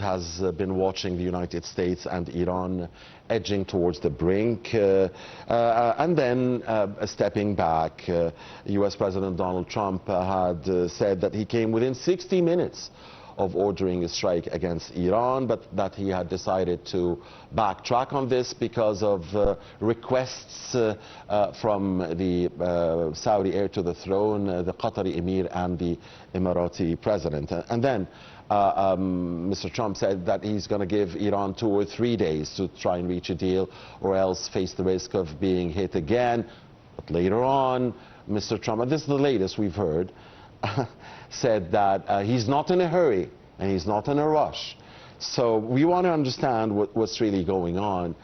has been watching the United States and Iran edging towards the brink and then stepping back. U.S. President Donald Trump had said that he came within 60 minutes of ordering a strike against Iran, but that he had decided to backtrack on this because of requests from the Saudi heir to the throne, the Qatari Emir and the Emirati president. And then Mr. Trump said that he's going to give Iran 2 or 3 days to try and reach a deal or else face the risk of being hit again. But later on, Mr. Trump, and this is the latest we've heard, said that he's not in a hurry and he's not in a rush. So we want to understand what's really going on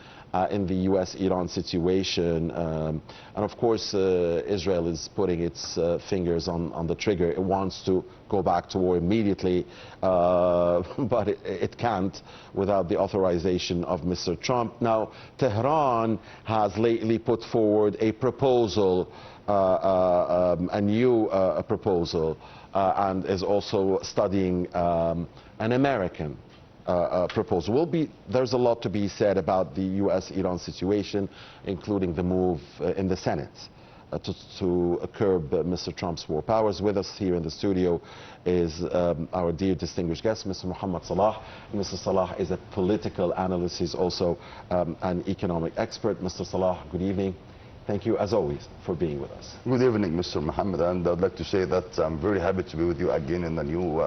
in the U.S.-Iran situation. And of course, Israel is putting its fingers on the trigger. It wants to go back to war immediately, but it can't without the authorization of Mr. Trump. Now, Tehran has lately put forward a proposal, a new proposal, and is also studying an American proposal. There's a lot to be said about the U.S.-Iran situation, including the move in the Senate to curb Mr. Trump's war powers. With us here in the studio is our dear distinguished guest, Mr. Mohamed Salah. Mr. Salah is a political analyst. He's also an economic expert. Mr. Salah, good evening. Thank you, as always, for being with us. Good evening, Mr. Mohamed, and I'd like to say that I'm very happy to be with you again in a new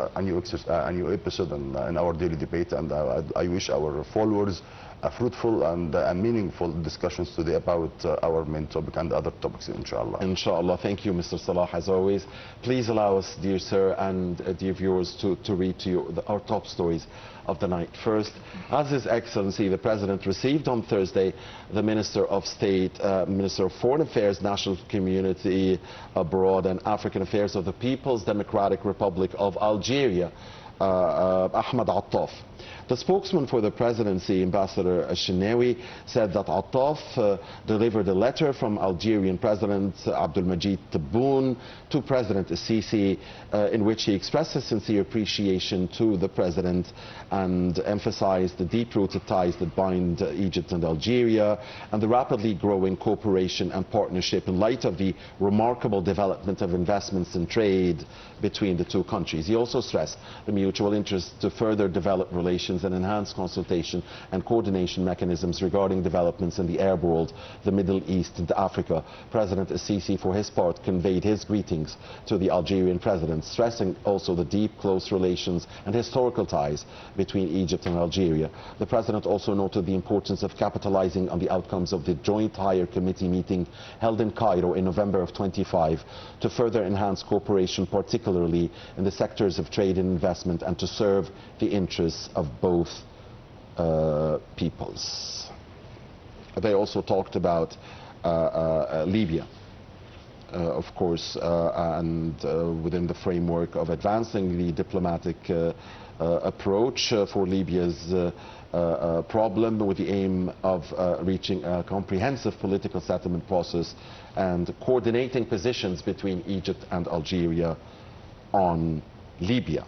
episode in our daily debate, and I wish our followers a fruitful and meaningful discussions today about our main topic and other topics, inshallah. Inshallah. Thank you, Mr. Salah, as always. Please allow us, dear sir and dear viewers, to read to you our top stories of the night. First, as His Excellency the President received on Thursday the Minister of State, Minister of Foreign Affairs, National Community Abroad and African Affairs of the People's Democratic Republic of Algeria, Ahmed Attaf. The spokesman for the presidency, Ambassador Shenawi, said that Attaf delivered a letter from Algerian President Abdelmajid Tebboune to President Sisi in which he expressed his sincere appreciation to the president and emphasized the deep-rooted ties that bind Egypt and Algeria and the rapidly growing cooperation and partnership in light of the remarkable development of investments and trade between the two countries. He also stressed the mutual interest to further develop relations and enhance consultation and coordination mechanisms regarding developments in the Arab world, the Middle East and Africa. President Sisi, for his part, conveyed his greetings to the Algerian president, stressing also the deep, close relations and historical ties between Egypt and Algeria. The president also noted the importance of capitalizing on the outcomes of the Joint Higher Committee meeting held in Cairo in November of 25 to further enhance cooperation, particularly in the sectors of trade and investment, and to serve the interests of both peoples. They also talked about Libya, of course, and within the framework of advancing the diplomatic approach for Libya's problem, with the aim of reaching a comprehensive political settlement process and coordinating positions between Egypt and Algeria on Libya.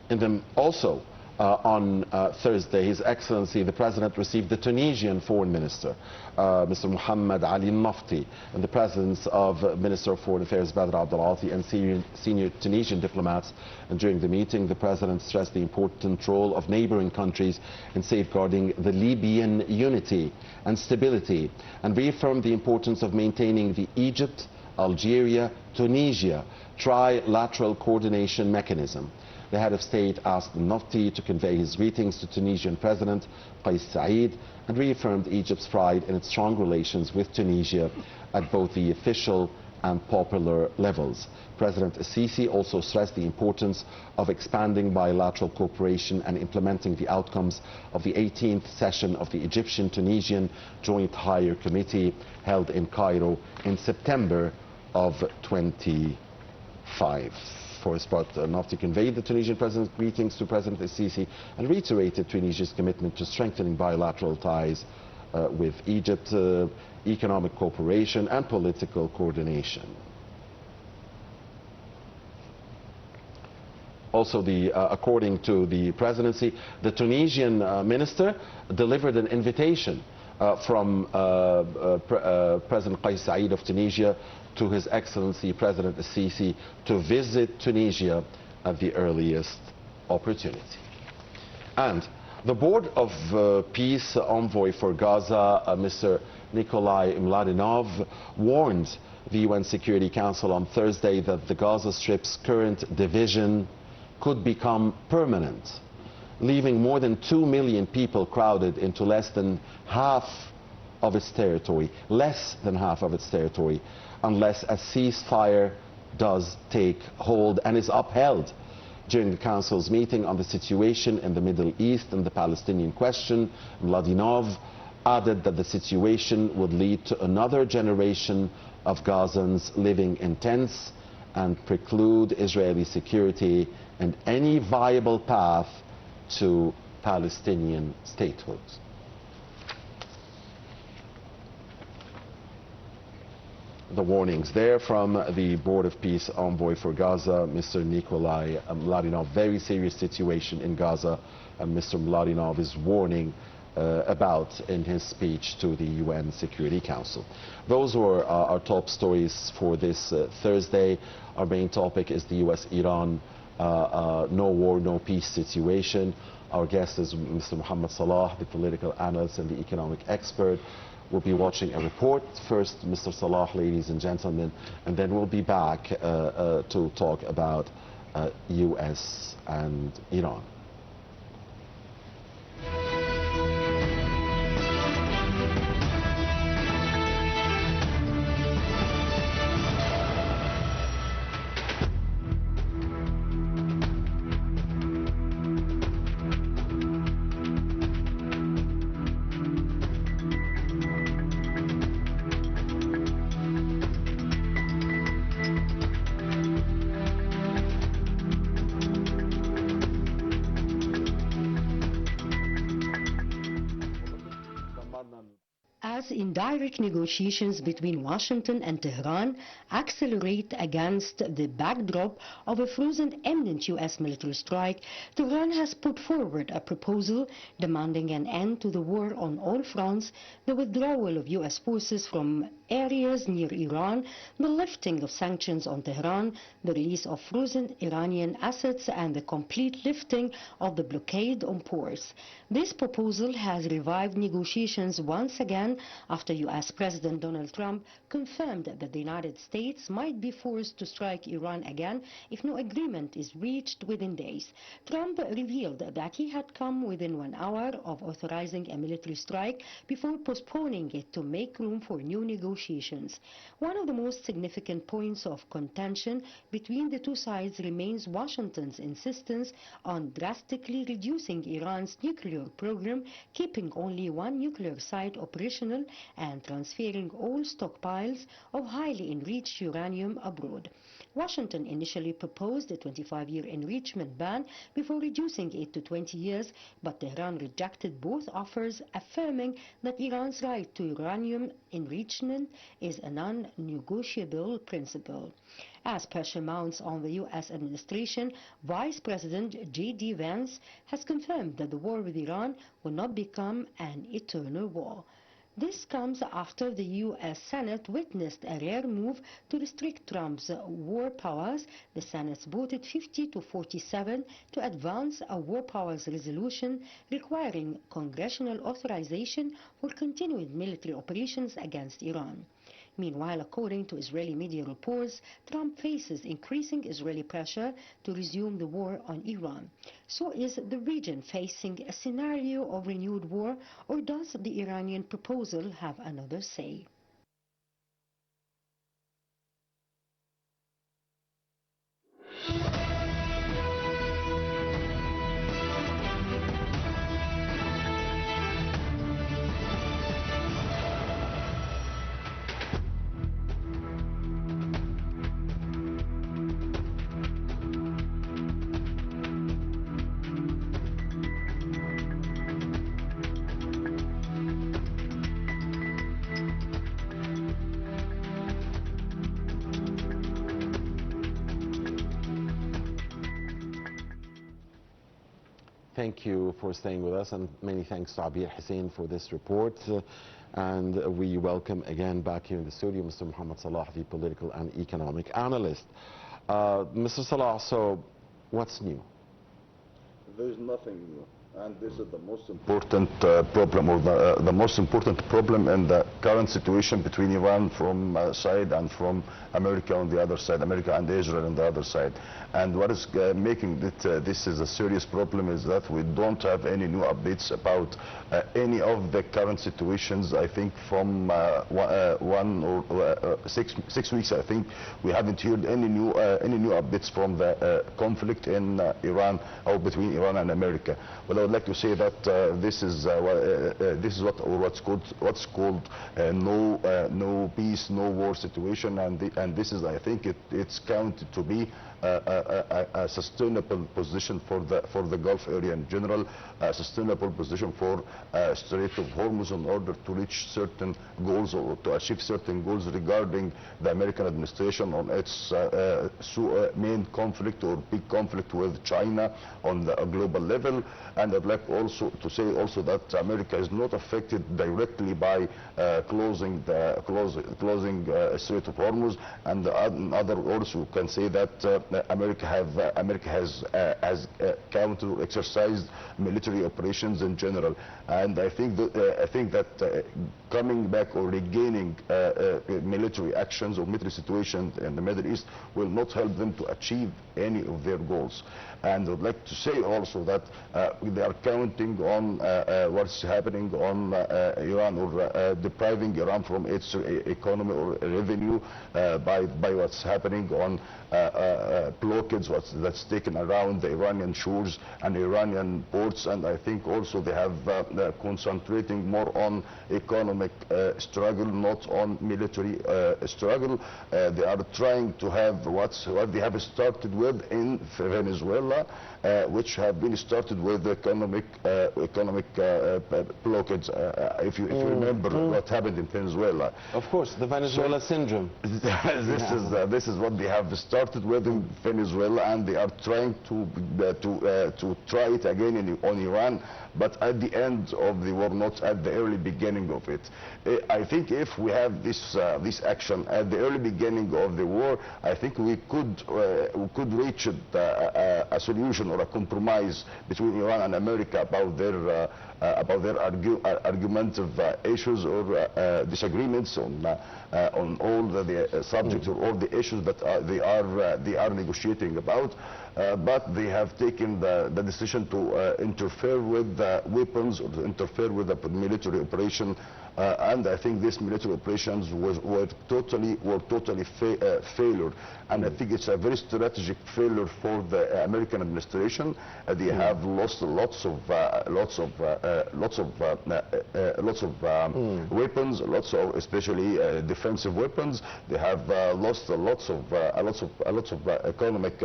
And then also on Thursday, His Excellency the President received the Tunisian Foreign Minister, Mr. Mohamed Ali Nafti, in the presence of Minister of Foreign Affairs Badr Abdelati and senior Tunisian diplomats. And during the meeting, the President stressed the important role of neighboring countries in safeguarding the Libyan unity and stability, and reaffirmed the importance of maintaining the Egypt, Algeria, Tunisia trilateral coordination mechanism. The head of state asked Nafti to convey his greetings to Tunisian President Qais Said and reaffirmed Egypt's pride in its strong relations with Tunisia at both the official and popular levels. President Sisi also stressed the importance of expanding bilateral cooperation and implementing the outcomes of the 18th session of the Egyptian-Tunisian Joint Higher Committee held in Cairo in September of 25. For his part, Nafti conveyed the Tunisian president's greetings to President Sisi and reiterated Tunisia's commitment to strengthening bilateral ties with Egypt, economic cooperation and political coordination. Also, according to the presidency, the Tunisian minister delivered an invitation from President Qais Said of Tunisia to His Excellency President Sisi to visit Tunisia at the earliest opportunity. And the Board of Peace Envoy for Gaza, Mr. Nikolai Mladenov, warned the UN Security Council on Thursday that the Gaza Strip's current division could become permanent, leaving more than 2 million people crowded into less than half of its territory, unless a ceasefire does take hold and is upheld. During the Council's meeting on the situation in the Middle East and the Palestinian question, Mladenov added that the situation would lead to another generation of Gazans living in tents and preclude Israeli security and any viable path to Palestinian statehood. The warnings there from the Board of Peace Envoy for Gaza, Mr. Nikolai Mladenov. Very serious situation in Gaza, and Mr. Mladenov is warning about in his speech to the UN Security Council. Those were our top stories for this Thursday. Our main topic is the US-Iran no war, no peace situation. Our guest is Mr. Mohamed Salah, the political analyst and the economic expert. We'll be watching a report. First, Mr. Salah, ladies and gentlemen, and then we'll be back to talk about US and Iran. As indirect negotiations between Washington and Tehran accelerate against the backdrop of a frozen imminent U.S. military strike, Tehran has put forward a proposal demanding an end to the war on all fronts, the withdrawal of U.S. forces from areas near Iran, the lifting of sanctions on Tehran, the release of frozen Iranian assets, and the complete lifting of the blockade on ports. This proposal has revived negotiations once again after U.S. President Donald Trump confirmed that the United States might be forced to strike Iran again if no agreement is reached within days. Trump revealed that he had come within 1 hour of authorizing a military strike before postponing it to make room for new negotiations. One of the most significant points of contention between the two sides remains Washington's insistence on drastically reducing Iran's nuclear program, keeping only one nuclear site operational and transferring all stockpiles of highly enriched uranium abroad. Washington initially proposed a 25-year enrichment ban before reducing it to 20 years, but Tehran rejected both offers, affirming that Iran's right to uranium enrichment is a non-negotiable principle. As pressure mounts on the U.S. administration, Vice President J.D. Vance has confirmed that the war with Iran will not become an eternal war. This comes after the U.S. Senate witnessed a rare move to restrict Trump's war powers. The Senate voted 50-47 to advance a war powers resolution requiring congressional authorization for continued military operations against Iran. Meanwhile, according to Israeli media reports, Trump faces increasing Israeli pressure to resume the war on Iran. So is the region facing a scenario of renewed war, or does the Iranian proposal have another say? Thank you for staying with us, and many thanks to Abir Hussein for this report. And we welcome again back here in the studio Mr. Mohamed Salah, the political and economic analyst. Mr. Salah, so what's new? There's nothing new. And this is the most important problem, or the most important problem in the current situation between Iran from side and from America on the other side, America and Israel on the other side. And what is making this is a serious problem is that we don't have any new updates about any of the current situations. I think from 6 weeks, I think we haven't heard any new updates from the conflict in Iran, or between Iran and America. Well, I would like to say that this is what's called no peace, no war situation, and this is, I think, it's counted to be a sustainable position for the Gulf area in general, a sustainable position for Strait of Hormuz in order to reach certain goals or to achieve certain goals regarding the American administration on its main conflict or big conflict with China on the global level. And I'd like also to say also that America is not affected directly by closing Strait of Hormuz, and other also can say that America has counter-exercised military operations in general. And I think that coming back or regaining military actions or military situations in the Middle East will not help them to achieve any of their goals. And I'd like to say also that they are counting on what's happening on Iran, or depriving Iran from its economy or revenue by what's happening on blockades that's taken around the Iranian shores and Iranian ports. And I think also they have concentrating more on economic struggle, not on military struggle. They are trying to have what they have started with in Venezuela, which have been started with economic blockades. If you remember what happened in Venezuela. Of course, the Venezuela syndrome. This is what they have started with in Venezuela, and they are trying to try it again on Iran, but at the end of the war, not at the early beginning of it. I think if we have this action at the early beginning of the war, I think we could reach a solution or a compromise between Iran and America about their argumentative issues or disagreements on all the subjects or all the issues that they are negotiating about. But they have taken the decision to interfere with weapons, or to interfere with the military operation, and I think these military operations were totally failure. And I think it's a very strategic failure for the American administration. They have lost lots of weapons, especially defensive weapons. They have lost lots of economic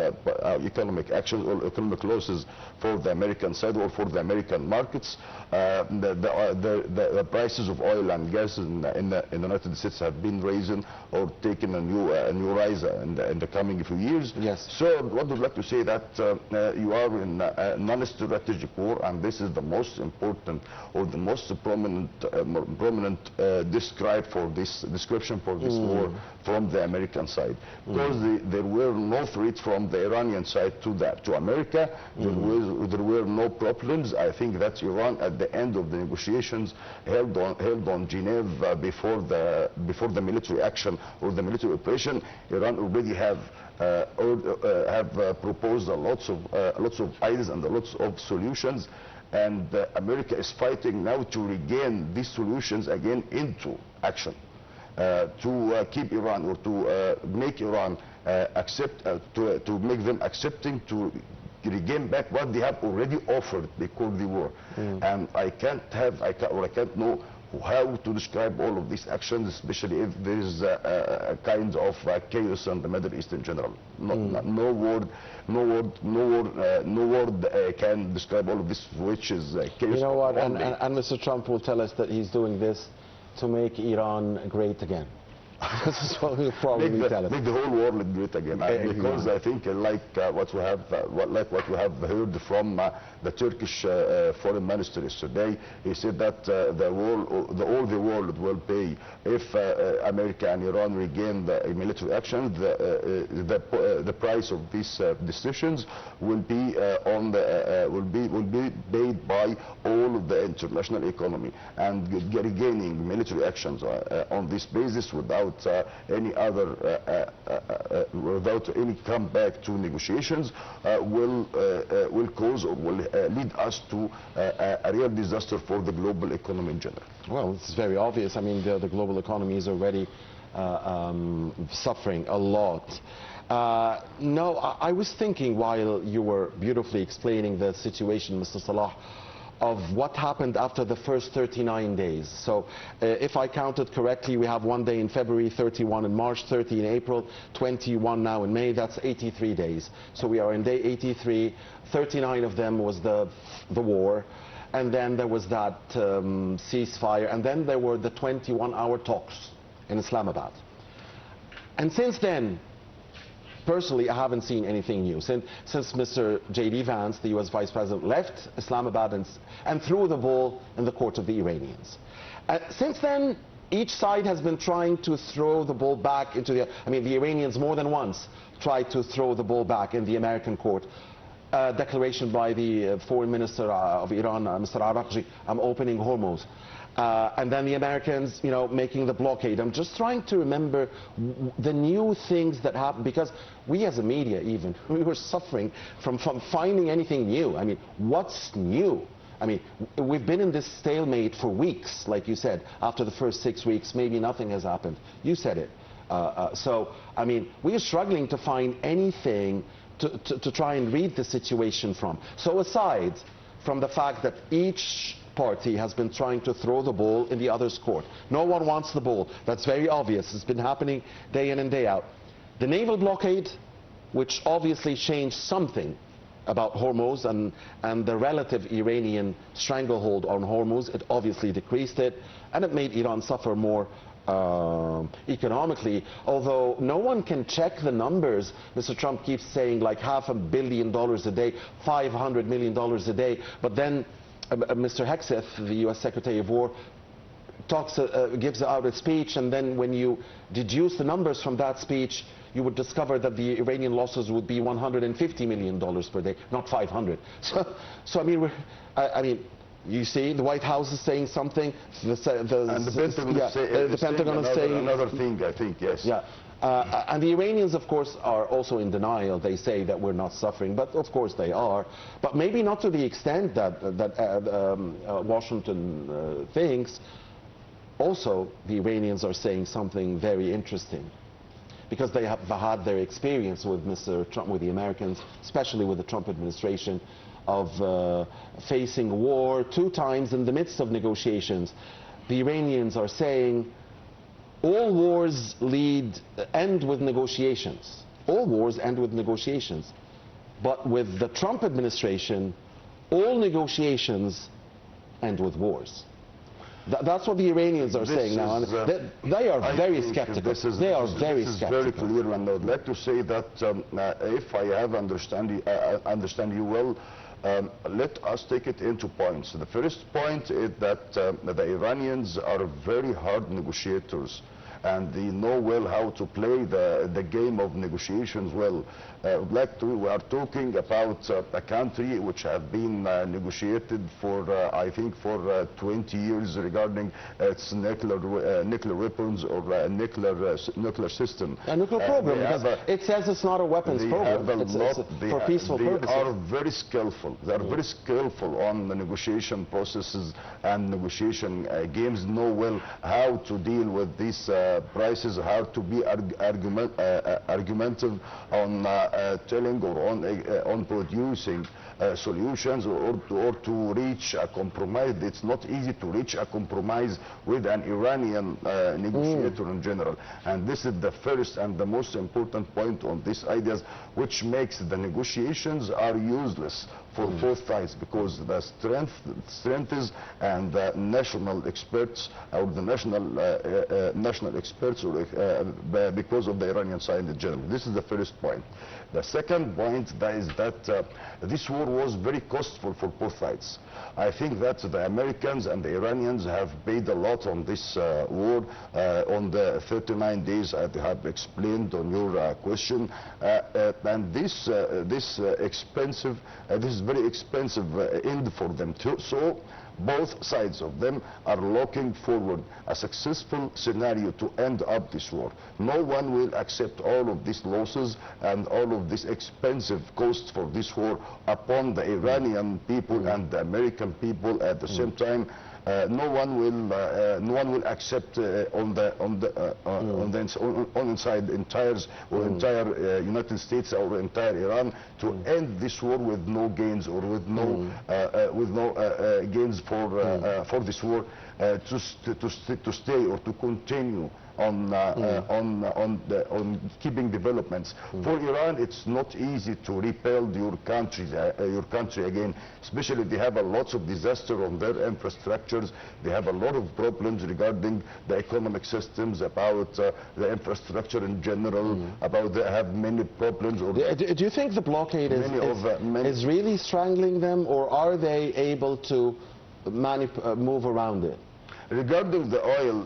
actions or economic losses for the American side or for the American markets. The prices of oil and gas in the United States have been raising or taken a new rise in the coming few years. Yes. So what I'd like to say that you are in a non-strategic war, and this is the most important or the most prominent description for this war from the American side, because there were no threats from the Iranian side to America. There were no problems. I think that Iran at the end of the negotiations held on Geneva before the military action or the military operation. Iran already have proposed lots of ideas and lots of solutions, and America is fighting now to regain these solutions again into action, to keep Iran, or to make Iran to make them accepting to regain back what they have already offered before the war. And I can't know how to describe all of these actions, especially if there is a kind of chaos in the Middle East in general. No word can describe all of this, which is chaos. You know what? And Mr. Trump will tell us that he's doing this to make Iran great again. This is what we'll probably tell him. Make the whole world great again. Because I think what we have heard from the Turkish foreign minister yesterday, he said that all the world will pay if America and Iran regain the military action. The price of these decisions will be will be paid by all of the international economy, and regaining military actions on this basis without any other without any comeback to negotiations will cause or will lead us to a real disaster for the global economy in general. Well, it's very obvious. I mean, the global economy is already suffering a lot. No, I was thinking while you were beautifully explaining the situation, Mr. Salah, of what happened after the first 39 days. So if I counted correctly, we have 1 day in February, 31 in March, 30 in April, 21 now in May. That's 83 days. So we are in day 83. 39 of them was the war. And then there was that ceasefire. And then there were the 21-hour talks in Islamabad. And since then, personally, I haven't seen anything new. Since Mr. J.D. Vance, the U.S. Vice President, left Islamabad and threw the ball in the court of the Iranians. Since then, each side has been trying to throw the ball back into the... I mean, the Iranians more than once tried to throw the ball back in the American court. Declaration by the foreign minister of Iran, Mr. Araqji, I'm opening Hormuz. And then the Americans, you know, making the blockade. I'm just trying to remember the new things that happened, because we as a media even, we were suffering from finding anything new. I mean, what's new? I mean, we've been in this stalemate for weeks, like you said. After the first 6 weeks, maybe nothing has happened. You said it. So, I mean, we are struggling to find anything to try and read the situation from. So aside from the fact that each party has been trying to throw the ball in the other's court. No one wants the ball. That's very obvious. It's been happening day in and day out. The naval blockade, which obviously changed something about Hormuz and the relative Iranian stranglehold on Hormuz, it obviously decreased it, and it made Iran suffer more economically, although no one can check the numbers. Mr. Trump keeps saying like $500 million a day, $500 million a day, but then Mr. Hegseth, the U.S. Secretary of War, gives out a speech, and then when you deduce the numbers from that speech, you would discover that the Iranian losses would be $150 million per day, not 500. So I mean, you see, the White House is saying something. And the Pentagon is saying another thing, I think, yes. Yeah. And the Iranians, of course, are also in denial. They say that we're not suffering, but of course they are. But maybe not to the extent that Washington thinks. Also, the Iranians are saying something very interesting, because they have had their experience with Mr. Trump, with the Americans, especially with the Trump administration, of facing war 2 times in the midst of negotiations. The Iranians are saying all wars end with negotiations. All wars end with negotiations. But with the Trump administration, all negotiations end with wars. That's what the Iranians are saying now. And they are very skeptical. They are very skeptical. This is very clear, and I would like to say that if I have understand you well, let us take it into points. The first point is that the Iranians are very hard negotiators, and they know well how to play the game of negotiations well. We are talking about a country which have been negotiated for, I think, for 20 years regarding its nuclear weapons or nuclear system. A nuclear program, because it says it's not a weapons program. It's for peaceful purposes. They are very skillful. They are very skillful on the negotiation processes and negotiation games. Know well how to deal with these prices, how to be argumentative on telling or on producing solutions or to reach a compromise. It's not easy to reach a compromise with an Iranian negotiator in general. And this is the first and the most important point on these ideas, which makes the negotiations are useless for both sides, because the strength is, and the national experts or the national experts, because of the Iranian side in general. This is the first point. The second point is that this war was very costly for both sides. I think that the Americans and the Iranians have paid a lot on this war on the 39 days I have explained on your question, and this is very expensive end for them too. So both sides of them are looking forward a successful scenario to end up this war. No one will accept all of these losses and all of this expensive cost for this war upon the Iranian people and the American people at the same time. No one will accept on inside entire United States or entire Iran to end this war with no gains or with no gains for this war, to stay or to continue on keeping developments. For Iran, it's not easy to rebuild your country again, especially they have a lot of disaster on their infrastructures. They have a lot of problems regarding the economic systems, about the infrastructure in general, about they have many problems. Do you think the blockade is really strangling them, or are they able to move around it? Regarding the oil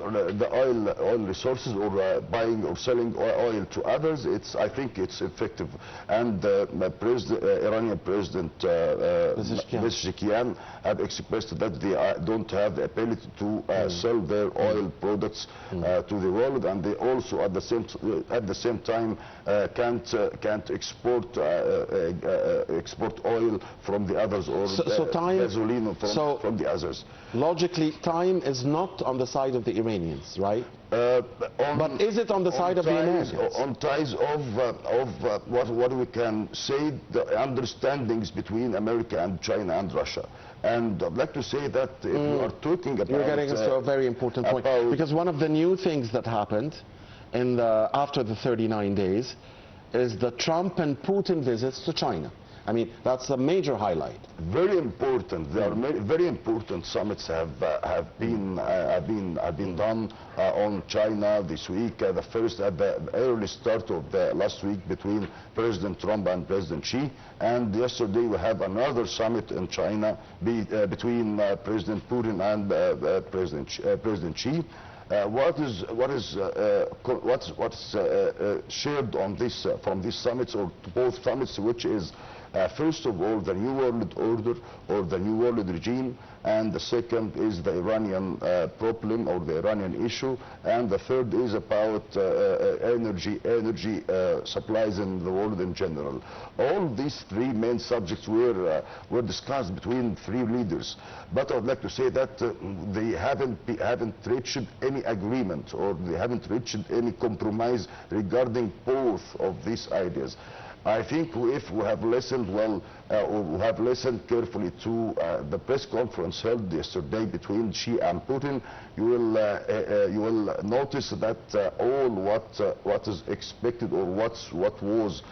resources, or buying or selling oil to others, I think it's effective. And Iranian President Pezeshkian have expressed that they don't have the ability to sell their oil products to the world, and they also at the same time can't export oil from the others, or gasoline from the others. Logically, time is not on the side of the Iranians, right? But is it on the side of the Americans? On ties of what we can say, the understandings between America and China and Russia. And I'd like to say that if we are talking about... You're getting us to a very important point. Because one of the new things that happened after the 39 days is the Trump and Putin visits to China. I mean, that's a major highlight. Very important. There are very important summits have been done on China this week. The first at the early start of the last week between President Trump and President Xi, and yesterday we have another summit in China between President Putin and President Xi. What's shared on this from these summits, or both summits, which is first of all the New World Order or the New World Regime, and the second is the Iranian problem or the Iranian issue, and the third is about energy supplies in the world in general. All these three main subjects were discussed between three leaders, but I'd like to say that they haven't reached any agreement, or they haven't reached any compromise regarding both of these ideas. I think if we have listened well, or we have listened carefully to the press conference held yesterday between Xi and Putin, you will notice that all what is expected, or what was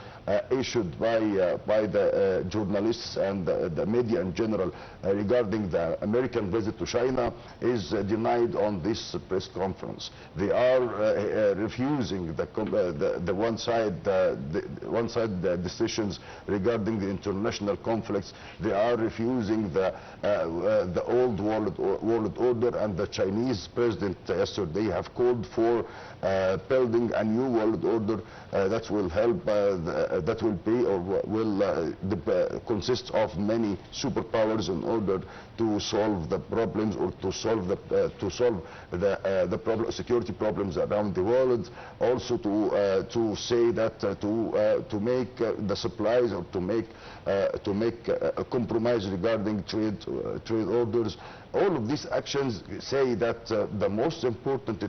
issued by the journalists and the media in general regarding the American visit to China is denied on this press conference. They are refusing the one-side decisions regarding the international conflicts. They are refusing the old world order, and the Chinese president yesterday have called for building a new world order that will help that will be or will consist of many superpowers in order to solve the problems, or to solve the security problems around the world. Also to say that to make the supplies, or to make a compromise regarding trade orders. All of these actions say that the most important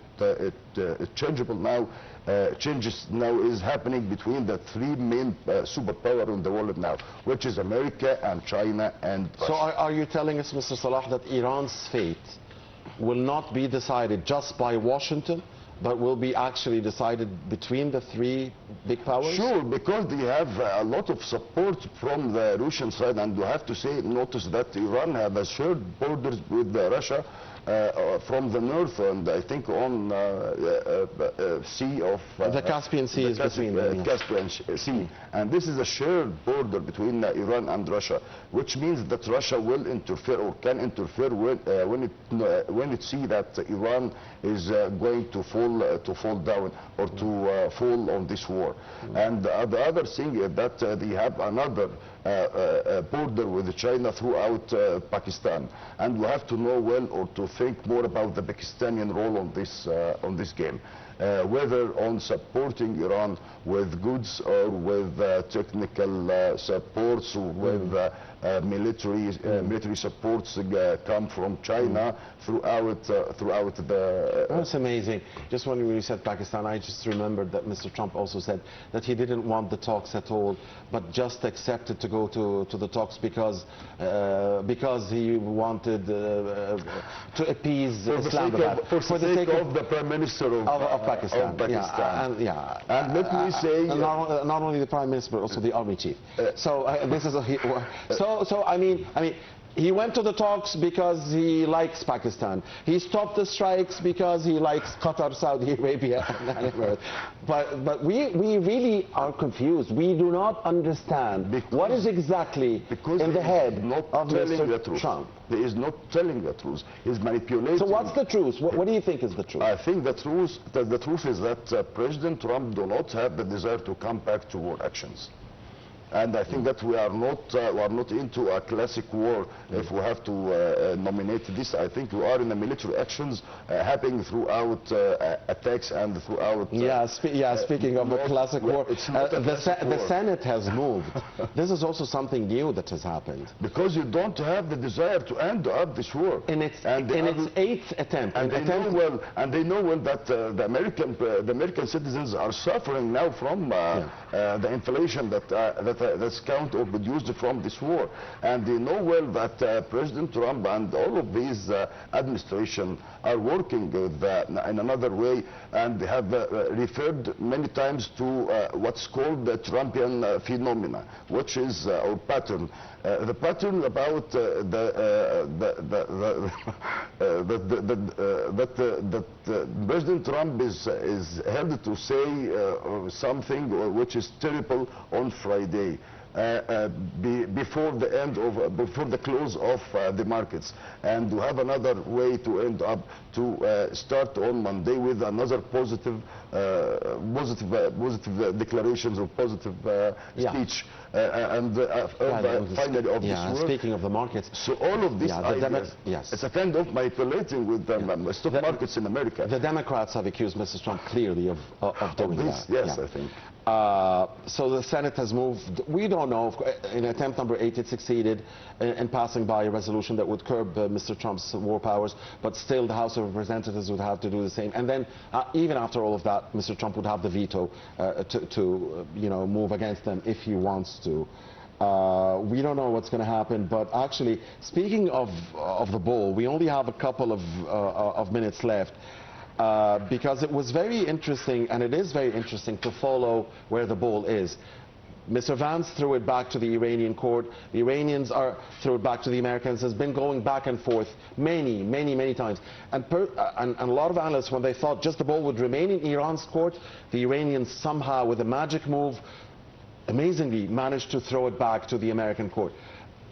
changes now is happening between the three main superpower in the world now, which is America and China and Russia. So are you telling us, Mr. Salah, that Iran's fate will not be decided just by Washington, but will be actually decided between the three big powers? Sure, because they have a lot of support from the Russian side, and you have to say, notice that Iran have a shared borders with Russia from the north, and I think on sea of the Caspian Sea is between them. Caspian Sea, and this is a shared border between Iran and Russia, which means that Russia will interfere or can interfere when it see that Iran is going to fall down or to fall on this war. And the other thing is that they have another border with China throughout Pakistan, and we have to know well or to think more about the Pakistani role on this game, whether on supporting Iran with goods or with technical supports or with military supports come from China throughout the. That's amazing. Just when you said Pakistan, I just remembered that Mr. Trump also said that he didn't want the talks at all, but just accepted to go to the talks because he wanted to appease Islamabad for the sake of the Prime Minister of Pakistan. Yeah, and let me say, not only the Prime Minister but also the Army Chief. This is I mean, he went to the talks because he likes Pakistan. He stopped the strikes because he likes Qatar, Saudi Arabia, and Emirates. But we really are confused. We do not understand what is exactly in the head of Mr. Trump. He is not telling the truth. He's manipulating. So what's the truth? What do you think is the truth? I think the truth is that President Trump do not have the desire to come back to war actions. And I think that we are not into a classic war if we have to nominate this. I think we are in the military actions happening throughout attacks and throughout. Speaking of a classic war, the Senate has moved. This is also something new that has happened. Because you don't have the desire to end up this war. In its eighth attempt. And they know well that the American citizens are suffering now from the inflation that's count or produced from this war, and they know well that President Trump and all of these administration are working with in another way, and they have referred many times to what's called the Trumpian phenomena, which is our pattern. The pattern about that President Trump is held to say something which is terrible on Friday. Before the close of the markets, and to have another way to end up to start on Monday with another positive declarations or positive speech, and finally of this work. Speaking of the markets, so all of these ideas, it's a kind of manipulating with stock markets in America. The Democrats have accused Mr. Trump clearly of doing that. Yes, I think. So the Senate has moved. We don't know. In attempt number 8, it succeeded in passing by a resolution that would curb Mr. Trump's war powers, but still the House of Representatives would have to do the same. And then, even after all of that, Mr. Trump would have the veto to move against them if he wants to. We don't know what's going to happen, but actually, speaking of the bull, we only have a couple of minutes left. Because it was very interesting, and it is very interesting to follow where the ball is. Mr. Vance threw it back to the Iranian court. The Iranians threw it back to the Americans. Has been going back and forth many times. And a lot of analysts, when they thought just the ball would remain in Iran's court, the Iranians somehow, with a magic move, amazingly managed to throw it back to the American court.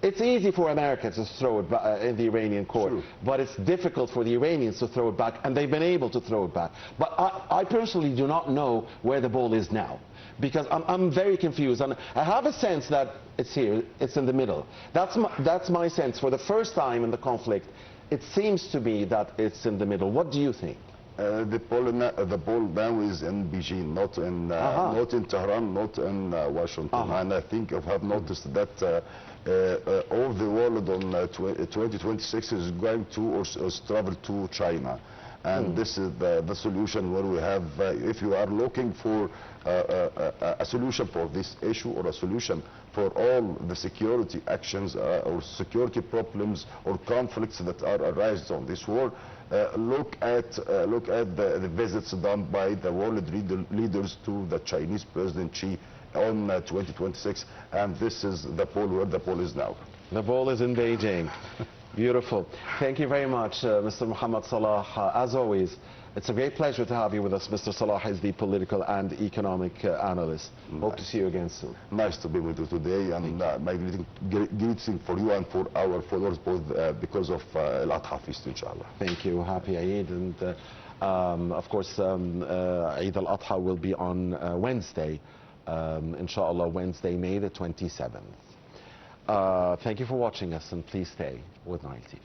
It's easy for America to throw it back in the Iranian court, but it's difficult for the Iranians to throw it back, and they've been able to throw it back. But I personally do not know where the ball is now, because I'm very confused, and I have a sense that it's here, it's in the middle. That's my sense. For the first time in the conflict, it seems to me that it's in the middle. What do you think? The ball now is in Beijing, not in Tehran, not in Washington. And I think I have noticed that all the world on 2026 is going to travel to China. And this is the solution where we have, if you are looking for a solution for this issue, or a solution for all the security actions or security problems or conflicts that are arising on this war, look at the visits done by the world leaders to the Chinese President Xi on 2026, and this is the pole where the pole is now. The ball is in Beijing. Beautiful. Thank you very much, Mr. Mohamed Salah. As always, it's a great pleasure to have you with us. Mr. Salah is the political and economic analyst. Hope to see you again soon. Nice to be with you today, and my greeting for you and for our followers, both because of Al-Adha feast, inshallah. Thank you. Happy Eid. And of course, Eid al-Adha will be on Wednesday, inshallah, Wednesday, May the 27th. Thank you for watching us, and please stay with Nile TV.